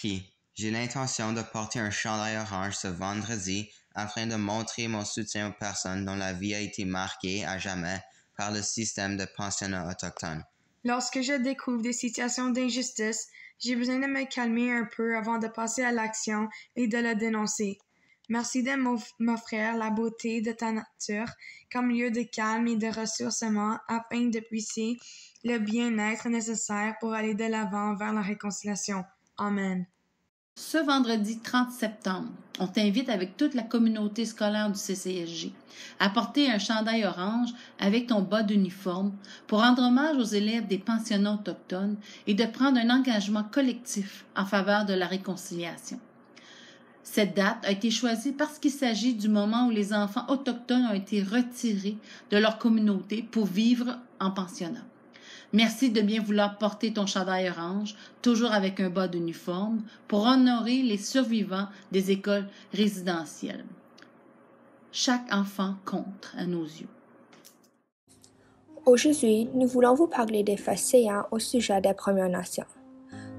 écrit: J'ai l'intention de porter un chandail orange ce vendredi afin de montrer mon soutien aux personnes dont la vie a été marquée à jamais par le système de pensionnat autochtone. Lorsque je découvre des situations d'injustice, j'ai besoin de me calmer un peu avant de passer à l'action et de le dénoncer. Merci de m'offrir la beauté de ta nature comme lieu de calme et de ressourcement afin de puiser le bien-être nécessaire pour aller de l'avant vers la réconciliation. Amen. Ce vendredi 30 septembre, on t'invite avec toute la communauté scolaire du CCSJ à porter un chandail orange avec ton bas d'uniforme pour rendre hommage aux élèves des pensionnats autochtones et de prendre un engagement collectif en faveur de la réconciliation. Cette date a été choisie parce qu'il s'agit du moment où les enfants autochtones ont été retirés de leur communauté pour vivre en pensionnat. Merci de bien vouloir porter ton chandail orange, toujours avec un bas d'uniforme, pour honorer les survivants des écoles résidentielles. Chaque enfant compte à nos yeux. Aujourd'hui, nous voulons vous parler des faits saillants au sujet des Premières Nations.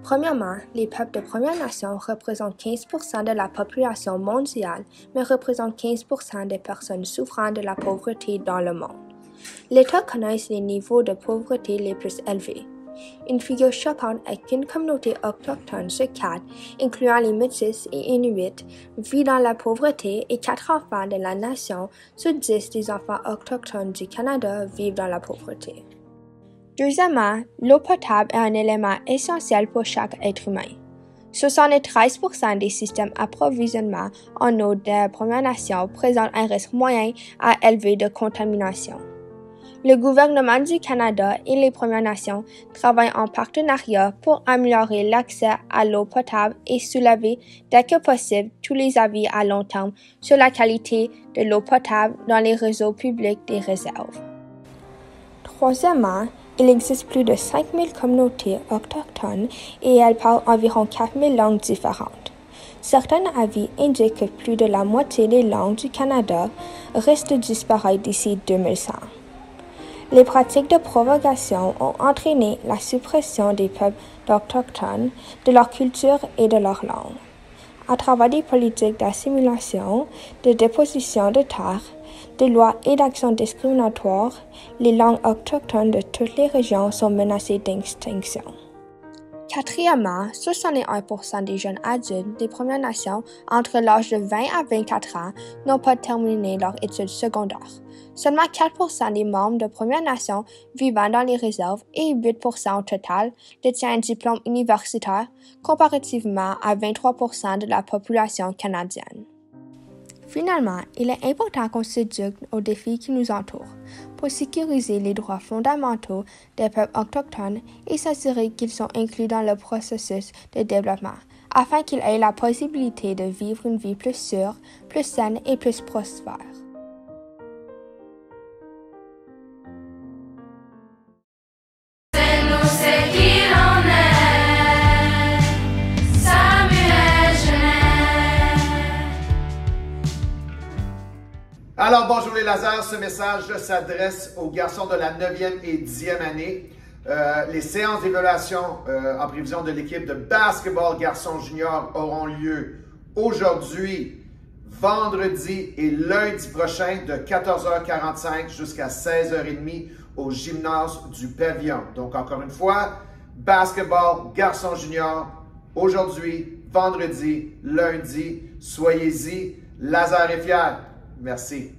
Premièrement, les peuples de Premières Nations représentent 15% de la population mondiale, mais représentent 15% des personnes souffrant de la pauvreté dans le monde. L'État connaît les niveaux de pauvreté les plus élevés. Une figure choquante est qu'une communauté autochtone sur 4, incluant les Métis et Inuits, vit dans la pauvreté et 4 enfants de la nation sur 10 des enfants autochtones du Canada vivent dans la pauvreté. Deuxièmement, l'eau potable est un élément essentiel pour chaque être humain. 73% des systèmes d'approvisionnement en eau des Premières Nations présentent un risque moyen à élevé de contamination. Le gouvernement du Canada et les Premières Nations travaillent en partenariat pour améliorer l'accès à l'eau potable et soulever, dès que possible, tous les avis à long terme sur la qualité de l'eau potable dans les réseaux publics des réserves. Troisièmement, il existe plus de 5000 communautés autochtones et elles parlent environ 4000 langues différentes. Certains avis indiquent que plus de la moitié des langues du Canada risquent de disparaître d'ici 2100. Les pratiques de propagation ont entraîné la suppression des peuples autochtones, de leur culture et de leur langue. À travers des politiques d'assimilation, de déposition de terres, de lois et d'actions discriminatoires, les langues autochtones de toutes les régions sont menacées d'extinction. Quatrièmement, 61% des jeunes adultes des Premières Nations entre l'âge de 20 à 24 ans n'ont pas terminé leurs études secondaires. Seulement 4% des membres de Premières Nations vivant dans les réserves et 8% au total détiennent un diplôme universitaire comparativement à 23% de la population canadienne. Finalement, il est important qu'on s'éduque aux défis qui nous entourent pour sécuriser les droits fondamentaux des peuples autochtones et s'assurer qu'ils sont inclus dans le processus de développement, afin qu'ils aient la possibilité de vivre une vie plus sûre, plus saine et plus prospère. Alors, bonjour les lasers, ce message s'adresse aux garçons de la 9e et 10e année. Les séances d'évaluation en prévision de l'équipe de basketball garçons juniors auront lieu aujourd'hui, vendredi et lundi prochain de 14h45 jusqu'à 16h30 au gymnase du Pavillon. Donc, encore une fois, basketball garçons juniors aujourd'hui, vendredi, lundi. Soyez-y, laser est fier. Merci.